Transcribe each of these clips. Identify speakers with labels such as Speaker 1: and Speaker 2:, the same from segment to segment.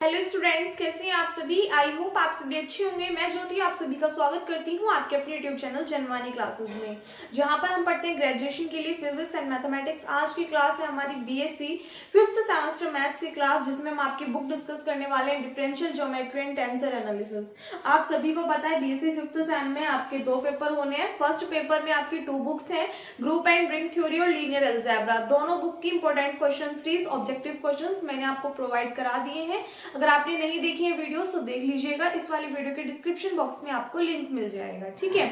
Speaker 1: Hello students, कैसे हैं आप सभी। आई होप आप सभी अच्छे होंगे। मैं ज्योति आप सभी का स्वागत करती हूं आपके अपने यूट्यूब चैनल जनवानी क्लासेस में, जहां पर हम पढ़ते हैं ग्रेजुएशन के लिए फिजिक्स एंड मैथमेटिक्स। आज की क्लास है हमारी बीएससी 5th सेमेस्टर मैथ्स की क्लास, जिसमें हम आपकी बुक डिस्कस करने वाले हैं differential geometry and tensor analysis. आप सभी को पता है बीएससी 5th सेम में आपके दो पेपर होने हैं। फर्स्ट पेपर में आपकी 2 बुक्स हैं, ग्रुप एंड रिंग थ्योरी और लीनियर अलजेब्रा। दोनों बुक की important question series objective question मैंने आपको प्रोवाइड करा दिए हैं। अगर आपने नहीं देखी है वीडियोस तो देख लीजिएगा, इस वाली वीडियो के डिस्क्रिप्शन बॉक्स में आपको लिंक मिल जाएगा। ठीक है,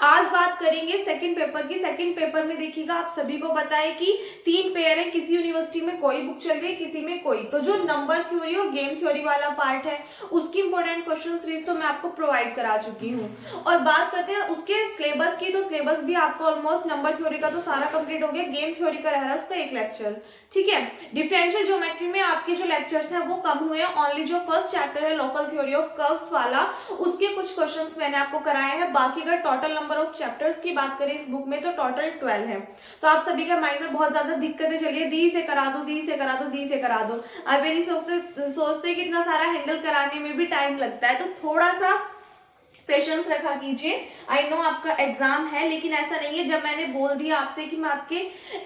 Speaker 1: आज बात करेंगे सेकंड पेपर की। सेकंड पेपर में देखिएगा, आप सभी को पता है कि 3 पेयर है, किसी यूनिवर्सिटी में कोई बुक चल रही है, किसी में कोई। तो जो नंबर थ्योरी और गेम थ्योरी वाला पार्ट है उसकी इंपॉर्टेंट क्वेश्चन सीरीज तो मैं आपको प्रोवाइड करा चुकी हूँ। और बात करते हैं उसके सिलेबस की, तो सिलेबस भी आपको ऑलमोस्ट नंबर थ्योरी का तो सारा कंप्लीट हो गया, गेम थ्योरी का रह रहा है उसका एक लेक्चर। ठीक है, डिफरेंशियल ज्योमेट्री में आपके जो लेक्चर्स हैं वो कम हुए हैं। ऑनली जो फर्स्ट चैप्टर है लोकल थ्योरी ऑफ कर्व्स वाला, उसके कुछ क्वेश्चंस मैंने आपको कराए हैं। बाकी अगर टोटल नंबर ऑफ चैप्टर्स की बात करें इस बुक में तो टोटल 12 है। तो आप सभी के माइंड में बहुत ज्यादा दिक्कतें चलिए, दी से करा दो, दी से करा दो, दी से करा दो। आप ये नहीं सोचते कि इतना सारा हैंडल कराने में भी टाइम लगता है, तो थोड़ा सा पेशेंस रखा कीजिए। आई नो आपका एग्जाम है, लेकिन ऐसा नहीं है जब मैंने बोल दिया आपसे कि मैं आपके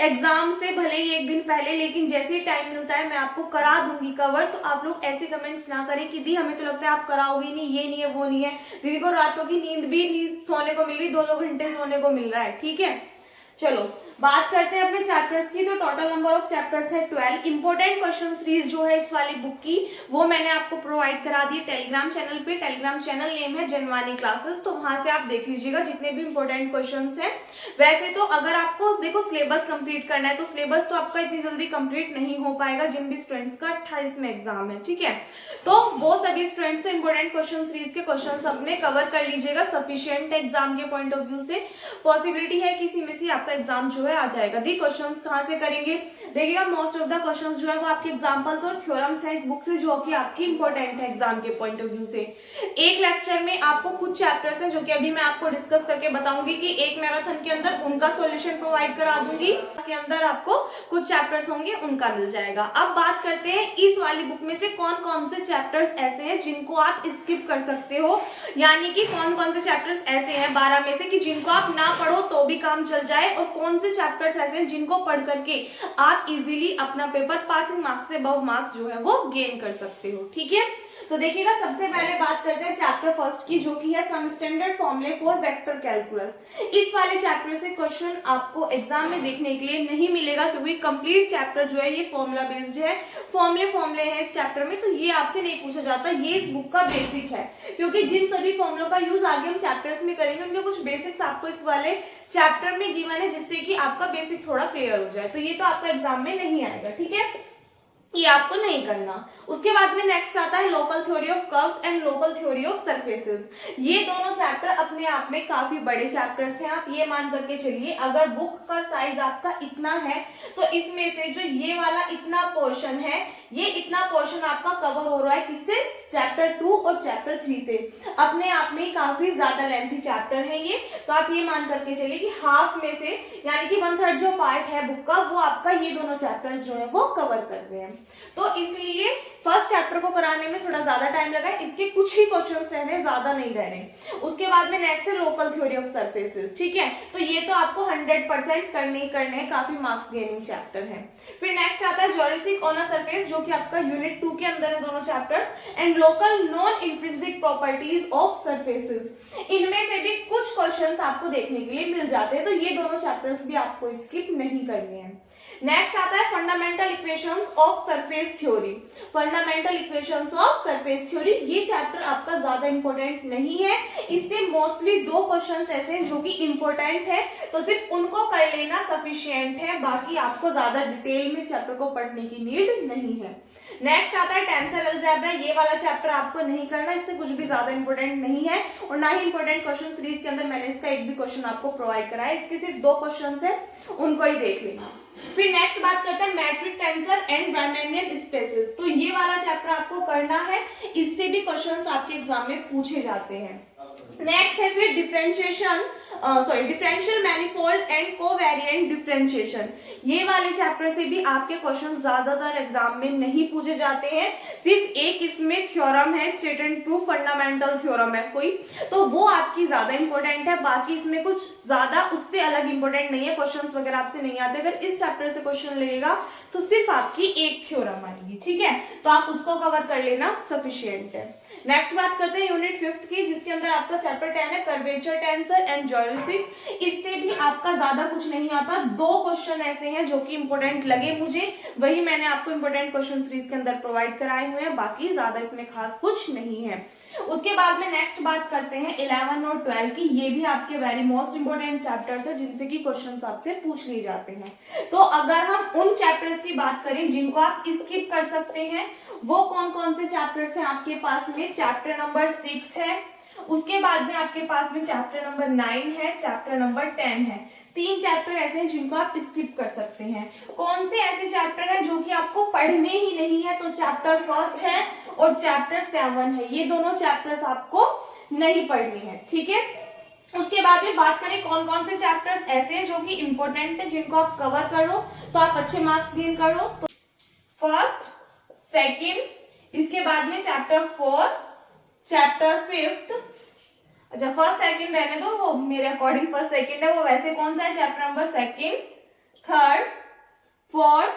Speaker 1: एग्जाम से भले ही एक दिन पहले, लेकिन जैसे ही टाइम मिलता है मैं आपको करा दूंगी कवर, तो आप लोग ऐसे कमेंट्स ना करें कि दी हमें तो लगता है आप कराओगे नहीं, ये नहीं है वो नहीं है। दीदी को रातों की नींद भी नहीं सोने को मिल रही, 2-2 घंटे सोने को मिल रहा है। ठीक है, चलो बात करते हैं अपने चैप्टर्स की। तो टोटल नंबर ऑफ चैप्टर्स है 12। इंपॉर्टेंट क्वेश्चन सीरीज जो है इस वाली बुक की वो मैंने आपको प्रोवाइड करा दी टेलीग्राम चैनल पे। टेलीग्राम चैनल नेम है जनवानी क्लासेस, तो वहां से आप देख लीजिएगा जितने भी इंपॉर्टेंट क्वेश्चंस हैं। वैसे तो अगर आपको देखो सिलेबस कंप्लीट करना है तो सिलेबस तो आपका इतनी जल्दी कंप्लीट नहीं हो पाएगा, जिन भी स्टूडेंट्स का 28 में एग्जाम है। ठीक है, तो वो सभी स्टूडेंट्स तो इंपॉर्टेंट क्वेश्चन सीरीज के क्वेश्चन अपने कवर कर लीजिएगा सफिशिएंट एग्जाम के पॉइंट ऑफ व्यू से। पॉसिबिलिटी है किसी में से आपका एग्जाम जो है आ जाएगा। दी क्वेश्चंस कहां से करेंगे, देखिएगा मोस्ट ऑफ द क्वेश्चंस जो है वो आपके एग्जांपल्स और थ्योरम्स हैं इस बुक से, जो कि आपकी इंपॉर्टेंट है एग्जाम के पॉइंट ऑफ व्यू से। एक लेक्चर में आपको कुछ चैप्टर्स हैं जो कि अभी मैं आपको डिस्कस करके बताऊंगी कि एक मैराथन के अंदर उनका सॉल्यूशन प्रोवाइड करा दूंगी, के अंदर आपको कुछ चैप्टर्स होंगे उनका मिल जाएगा। अब बात करते हैं इस वाली बुक में से कौन कौन से चैप्टर्स ऐसे हैं जिनको आप स्किप कर सकते हो, यानी कि कौन कौन से चैप्टर्स ऐसे हैं 12 में से कि जिनको आप ना पढ़ो तो भी काम चल जाए, और कौन से चैप्टर्स ऐसे हैं जिनको पढ़ करके आप इजीली अपना पेपर पासिंग मार्क्स से अबव मार्क्स जो है वो गेन कर सकते हो। ठीक है, तो देखिएगा सबसे पहले बात करते हैं चैप्टर फर्स्ट की, जो कि है सम स्टैंडर्ड फॉर्मूले फॉर वेक्टर कैलकुलस। इस वाले चैप्टर से क्वेश्चन आपको एग्जाम में देखने के लिए नहीं मिलेगा, क्योंकि कंप्लीट चैप्टर जो है ये फॉर्मूला बेस्ड है। फॉर्मूले हैं इस चैप्टर में, तो ये आपसे नहीं पूछा जाता, ये इस बुक का बेसिक है। क्योंकि जिन सभी फॉर्मूलों का यूज आगे हम चैप्टर्स में करेंगे उनके कुछ बेसिक्स आपको इस वाले चैप्टर में गिवन है, जिससे कि आपका बेसिक थोड़ा क्लियर हो जाए। तो ये तो आपका एग्जाम में नहीं आएगा। ठीक है, ये आपको नहीं करना। उसके बाद में नेक्स्ट आता है local theory of curves and local theory of surfaces. ये दोनों चैप्टर अपने आप में काफी बड़े चैप्टर्स हैं। आप ये मान करके चलिए, अगर बुक का साइज आपका इतना है तो इसमें से जो ये वाला इतना पोर्शन है, ये इतना पोर्शन आपका कवर हो रहा है किससे, चैप्टर 2 और चैप्टर 3 से। अपने आप में काफी ज्यादा लेंथी चैप्टर है ये, तो आप ये मान करके चलिए कि हाफ में से यानी कि 1/3 जो पार्ट है बुक का वो आपका ये दोनों चैप्टर्स जो है वो कवर कर रहे हैं। तो इसलिए फर्स्ट चैप्टर को कराने में थोड़ा ज्यादा टाइम लगा है, इसके कुछ ही क्वेश्चंस रह रहे, ज्यादा नहीं रह रहे। उसके बाद में नेक्स्ट है लोकल थ्योरी ऑफ सरफेसेस। ठीक है, तो ये तो आपको 100% करने ही करने हैं, काफी मार्क्स गेनिंग चैप्टर है। फिर नेक्स्ट आता है ज्योमेट्रिक ऑन अ सरफेस, जो कि आपका यूनिट 2 के अंदर है दोनों chapters, and local non intrinsic properties of surfaces. इनमें से भी कुछ क्वेश्चंस आपको देखने के लिए मिल जाते हैं, तो ये दोनों चैप्टर्स भी आपको स्किप नहीं करने हैं। नेक्स्ट आता है fundamental equations of surface theory. Fundamental equations of surface theory ये चैप्टर आपका ज्यादा इंपॉर्टेंट नहीं है, इससे मोस्टली 2 क्वेश्चंस ऐसे हैं जो कि इंपॉर्टेंट है, तो सिर्फ उनको कर लेना सफिशिएंट है, बाकी आपको ज्यादा डिटेल में इस चैप्टर को पढ़ने की नीड नहीं है। नेक्स्ट आता है टेंसर अलजेब्रा। ये वाला चैप्टर आपको नहीं करना, इससे कुछ भी ज्यादा इंपॉर्टेंट नहीं है, और ना ही इंपॉर्टेंट क्वेश्चन सीरीज के अंदर मैंने इसका एक भी क्वेश्चन आपको प्रोवाइड करा है। इसके सिर्फ 2 क्वेश्चन है, उनको ही देख लेना। फिर नेक्स्ट बात करते हैं मैट्रिक टेंसर एंड रायमानियन स्पेसेस। तो ये वाला चैप्टर आपको करना है, इससे भी क्वेश्चंस आपके एग्जाम में पूछे जाते हैं। नेक्स्ट है फिर differentiation differential manifold and covariant differentiation, ये वाले चैप्टर से भी आपके क्वेश्चन ज्यादातर एग्जाम में नहीं पूछे जाते हैं। सिर्फ एक इसमें थ्योरम है, state and proof fundamental theorem है कोई, तो वो आपकी ज्यादा इंपॉर्टेंट है। बाकी इसमें कुछ ज्यादा उससे अलग इंपॉर्टेंट नहीं है, क्वेश्चन वगैरह आपसे नहीं आते। अगर इस चैप्टर से क्वेश्चन लगेगा तो सिर्फ आपकी एक थ्योरम आएगी, ठीक है, तो आप उसको कवर कर लेना, सफिशिएंट है। नेक्स्ट बात करते हैं यूनिट 5 की, जिसके अंदर आपका चैप्टर 10 है कर्वेचर टेंसर एंड ज्योमेट्रिक। इससे भी आपका ज्यादा कुछ नहीं आता, 2 क्वेश्चन ऐसे हैं जो कि इंपॉर्टेंट लगे मुझे, वही मैंने आपको इंपॉर्टेंट क्वेश्चन सीरीज के अंदर प्रोवाइड कराए हुए हैं, बाकी ज्यादा इसमें खास कुछ नहीं है। उसके बाद में नेक्स्ट बात करते हैं 11 और 12 की, ये भी आपके वेरी मोस्ट इंपॉर्टेंट चैप्टर्स है जिनसे कि क्वेश्चंस आपसे पूछ लिए जाते हैं। तो अगर हम उन चैप्टर्स की बात करें जिनको आप स्किप कर सकते हैं, वो कौन कौन से चैप्टर्स हैं आपके पास में, चैप्टर नंबर 6 है, उसके बाद में आपके पास में चैप्टर नंबर 9 है, चैप्टर नंबर 10 है। 3 चैप्टर ऐसे हैं जिनको आप स्किप कर सकते हैं। कौन से ऐसे चैप्टर हैं जो कि आपको पढ़ने ही नहीं है, तो चैप्टर 1 है और चैप्टर 7 है, ये दोनों चैप्टर्स आपको नहीं पढ़नी है, ठीक है। उसके बाद में बात करें कौन कौन से चैप्टर्स ऐसे हैं जो कि इंपॉर्टेंट है, जिनको आप कवर करो तो आप अच्छे मार्क्स गेन करो। तो फर्स्ट, सेकंड, इसके बाद में चैप्टर 4, चैप्टर 5, अच्छा फर्स्ट सेकंड रहने दो, वो मेरे अकॉर्डिंग फर्स्ट सेकंड है, वो वैसे कौन सा है, चैप्टर नंबर 2, 3, 4,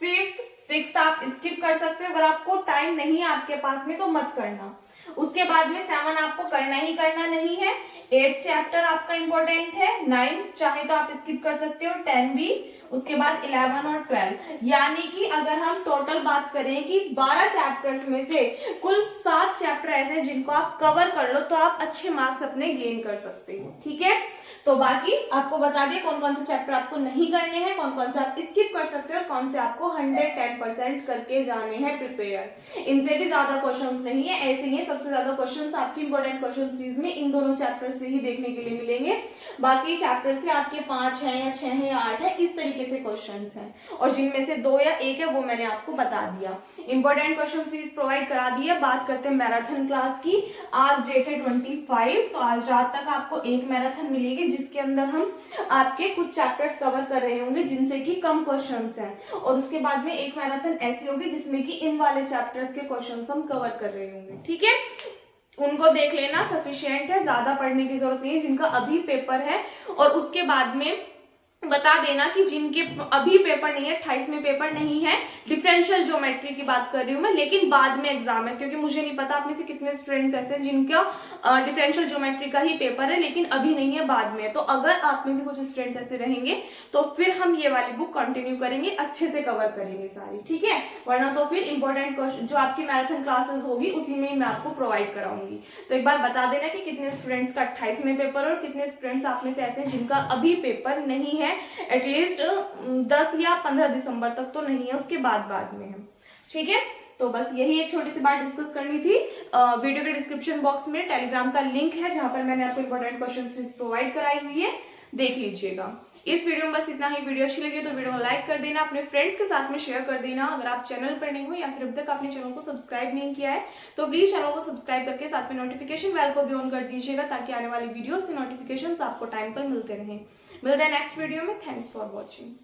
Speaker 1: 5, 6 आप स्किप कर सकते हो, अगर आपको टाइम नहीं है आपके पास में तो मत करना। उसके बाद में 7 आपको करना ही करना नहीं है, 8 चैप्टर आपका इंपॉर्टेंट है, 9 चाहे तो आप स्किप कर सकते हो, 10 भी, उसके बाद 11 और 12, यानी कि अगर हम टोटल बात करें कि 12 चैप्टर्स में से कुल 7 चैप्टर ऐसे हैं जिनको आप कवर कर लो तो आप अच्छे मार्क्स अपने गेन कर सकते हो, ठीक है। तो बाकी आपको बता दें कौन कौन से चैप्टर आपको नहीं करने हैं, कौन कौन से आप स्किप कर सकते हो और कौन से आपको 110% करके जाने हैं प्रिपेयर। इनसे भी ज्यादा क्वेश्चंस नहीं है, ऐसे ही सबसे ज्यादा क्वेश्चंस आपकी इंपॉर्टेंट क्वेश्चन सीरीज में इन दोनों चैप्टर से ही देखने के लिए मिलेंगे। बाकी चैप्टर से आपके 5 है या 6 है या 8 है, इस तरीके से क्वेश्चंस हैं, और जिनमें से 2 या 1 है वो मैंने आपको बता दिया। इंपॉर्टेंट क्वेश्चन सीरीज प्रोवाइड करा दी है। बात करते हैं मैराथन क्लास की, आज डेट है 25, तो आज रात तक आपको एक मैराथन मिलेगी जिसके अंदर हम आपके कुछ चैप्टर्स कवर कर रहे होंगे जिनसे कि कम क्वेश्चंस हैं, और उसके बाद में एक मैराथन ऐसी होगी जिसमें कि इन वाले चैप्टर्स के क्वेश्चंस हम कवर कर रहे होंगे, ठीक है। उनको देख लेना, सफिशिएंट है, ज्यादा पढ़ने की जरूरत नहीं है जिनका अभी पेपर है। और उसके बाद में बता देना कि जिनके अभी पेपर नहीं है, 28 में पेपर नहीं है, डिफरेंशियल ज्योमेट्री की बात कर रही हूँ मैं, लेकिन बाद में एग्जाम है, क्योंकि मुझे नहीं पता आप में से कितने स्टूडेंट्स ऐसे हैं जिनका डिफरेंशियल ज्योमेट्री का ही पेपर है लेकिन अभी नहीं है, बाद में। तो अगर आप में से कुछ स्टूडेंट्स ऐसे रहेंगे तो फिर हम ये वाली बुक कंटिन्यू करेंगे, अच्छे से कवर करेंगे सारी, ठीक है, वरना तो फिर इंपॉर्टेंट क्वेश्चन जो आपकी मैराथन क्लासेस होगी उसी में ही मैं आपको प्रोवाइड कराऊंगी। तो एक बार बता देना कि कितने स्टूडेंट्स का 28 में पेपर और कितने स्टूडेंट्स आप में से ऐसे हैं जिनका अभी पेपर नहीं है, एटलीस्ट 10 या 15 दिसंबर तक तो नहीं है, उसके बाद में है, ठीक है। तो बस यही एक छोटी सी बात डिस्कस करनी थी। वीडियो के डिस्क्रिप्शन बॉक्स में टेलीग्राम का लिंक है जहां पर मैंने आपको इंपॉर्टेंट क्वेश्चन सीरीज प्रोवाइड कराई हुई है, देख लीजिएगा। इस वीडियो में बस इतना ही। वीडियो अच्छी लगी तो वीडियो को लाइक कर देना, अपने फ्रेंड्स के साथ में शेयर कर देना। अगर आप चैनल पर नहीं हो या फिर अब तक आपने चैनल को सब्सक्राइब नहीं किया है तो प्लीज चैनल को सब्सक्राइब करके साथ में नोटिफिकेशन बेल को भी ऑन कर दीजिएगा ताकि आने वाली वीडियोस के नोटिफिकेशंस आपको टाइम पर मिलते रहें। मिलते हैं नेक्स्ट वीडियो में। Thanks for watching.